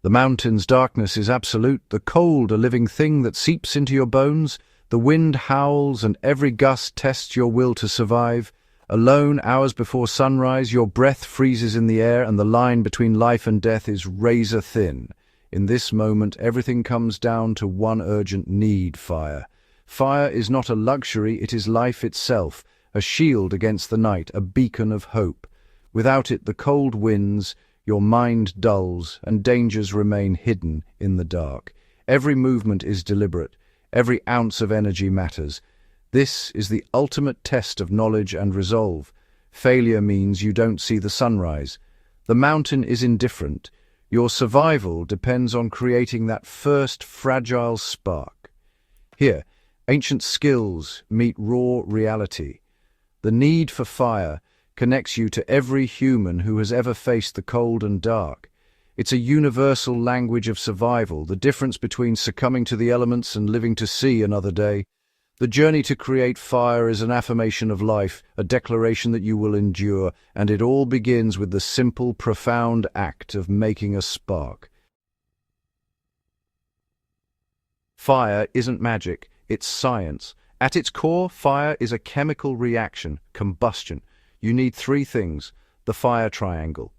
The mountain's darkness is absolute, the cold a living thing that seeps into your bones, the wind howls and every gust tests your will to survive. Alone, hours before sunrise, your breath freezes in the air and the line between life and death is razor thin. In this moment, everything comes down to one urgent need: fire. Fire is not a luxury, it is life itself, a shield against the night, a beacon of hope. Without it, the cold wins, your mind dulls, and dangers remain hidden in the dark. Every movement is deliberate, every ounce of energy matters. This is the ultimate test of knowledge and resolve. Failure means you don't see the sunrise. The mountain is indifferent. Your survival depends on creating that first fragile spark. Here, ancient skills meet raw reality. The need for fire connects you to every human who has ever faced the cold and dark. It's a universal language of survival, the difference between succumbing to the elements and living to see another day. The journey to create fire is an affirmation of life, a declaration that you will endure, and it all begins with the simple, profound act of making a spark. Fire isn't magic, it's science. At its core, fire is a chemical reaction, combustion. You need three things: the fire triangle.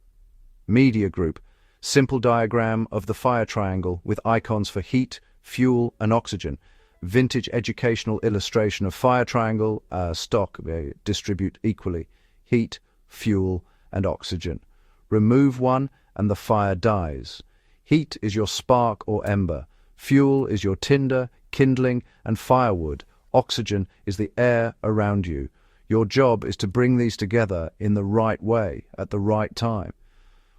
Media group, simple diagram of the fire triangle with icons for heat, fuel, and oxygen. Vintage educational illustration of fire triangle, stock, distribute equally. Heat, fuel, and oxygen. Remove one and the fire dies. Heat is your spark or ember. Fuel is your tinder, kindling, and firewood. Oxygen is the air around you. Your job is to bring these together in the right way, at the right time.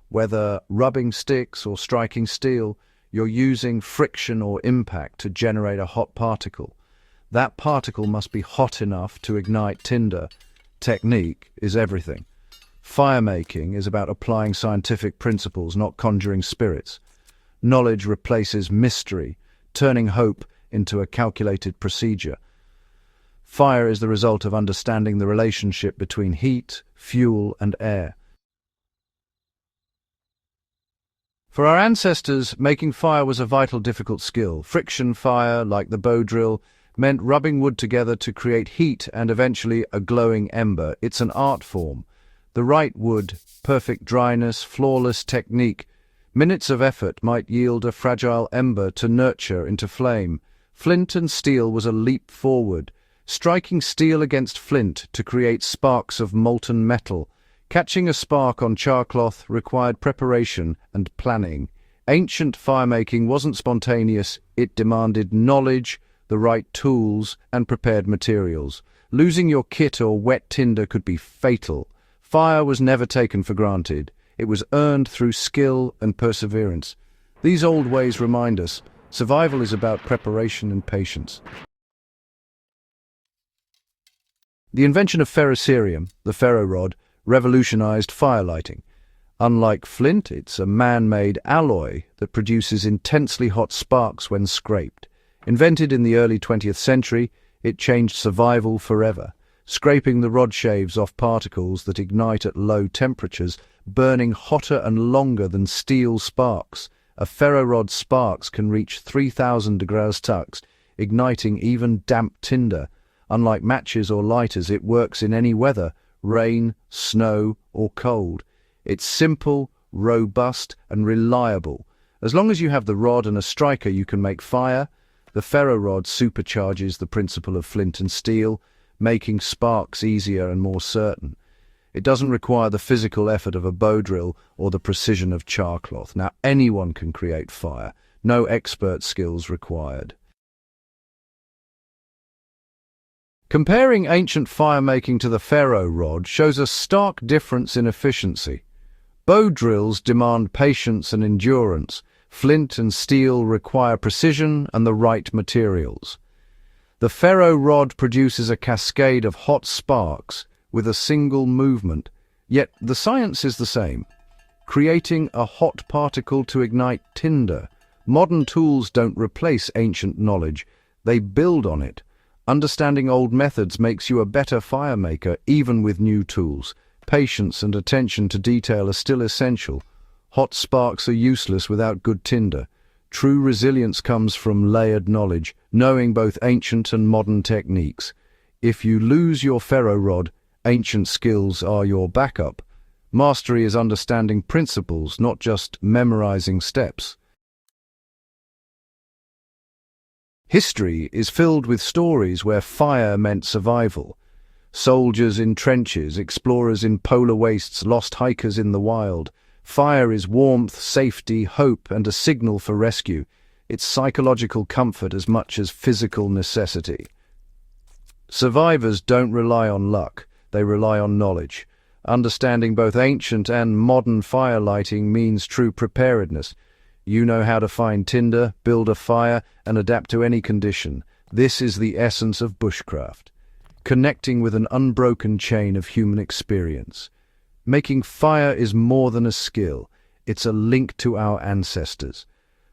Whether rubbing sticks or striking steel, you're using friction or impact to generate a hot particle. That particle must be hot enough to ignite tinder. Technique is everything. Firemaking is about applying scientific principles, not conjuring spirits. Knowledge replaces mystery, turning hope into a calculated procedure. Fire is the result of understanding the relationship between heat, fuel, and air. For our ancestors, making fire was a vital, difficult skill. Friction fire, like the bow drill, meant rubbing wood together to create heat and eventually a glowing ember. It's an art form. The right wood, perfect dryness, flawless technique. Minutes of effort might yield a fragile ember to nurture into flame. Flint and steel was a leap forward, striking steel against flint to create sparks of molten metal. Catching a spark on charcloth required preparation and planning. Ancient firemaking wasn't spontaneous, it demanded knowledge, the right tools, and prepared materials. Losing your kit or wet tinder could be fatal. Fire was never taken for granted. It was earned through skill and perseverance. These old ways remind us, survival is about preparation and patience. The invention of ferrocerium, the ferro rod, revolutionized firelighting. Unlike flint, it's a man-made alloy that produces intensely hot sparks when scraped. Invented in the early 20th century, it changed survival forever, scraping the rod shaves off particles that ignite at low temperatures, burning hotter and longer than steel sparks. A ferro rod sparks can reach 3,000 degrees Celsius, igniting even damp tinder. Unlike matches or lighters, it works in any weather, rain, snow, or cold. It's simple, robust, and reliable. As long as you have the rod and a striker, you can make fire. The ferro rod supercharges the principle of flint and steel, making sparks easier and more certain. It doesn't require the physical effort of a bow drill or the precision of charcloth. Now, anyone can create fire. No expert skills required. Comparing ancient firemaking to the ferro rod shows a stark difference in efficiency. Bow drills demand patience and endurance. Flint and steel require precision and the right materials. The ferro rod produces a cascade of hot sparks with a single movement, yet the science is the same. Creating a hot particle to ignite tinder. Modern tools don't replace ancient knowledge, they build on it. Understanding old methods makes you a better firemaker, even with new tools. Patience and attention to detail are still essential. Hot sparks are useless without good tinder. True resilience comes from layered knowledge, knowing both ancient and modern techniques. If you lose your ferro rod, ancient skills are your backup. Mastery is understanding principles, not just memorizing steps. History is filled with stories where fire meant survival. Soldiers in trenches, explorers in polar wastes, lost hikers in the wild. Fire is warmth, safety, hope, and a signal for rescue. It's psychological comfort as much as physical necessity. Survivors don't rely on luck, they rely on knowledge. Understanding both ancient and modern fire lighting means true preparedness. You know how to find tinder, build a fire, and adapt to any condition. This is the essence of bushcraft, connecting with an unbroken chain of human experience. Making fire is more than a skill, it's a link to our ancestors.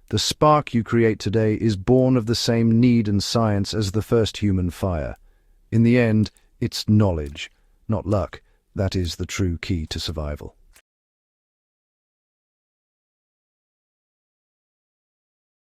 The spark you create today is born of the same need and science as the first human fire. In the end, it's knowledge, not luck, that is the true key to survival.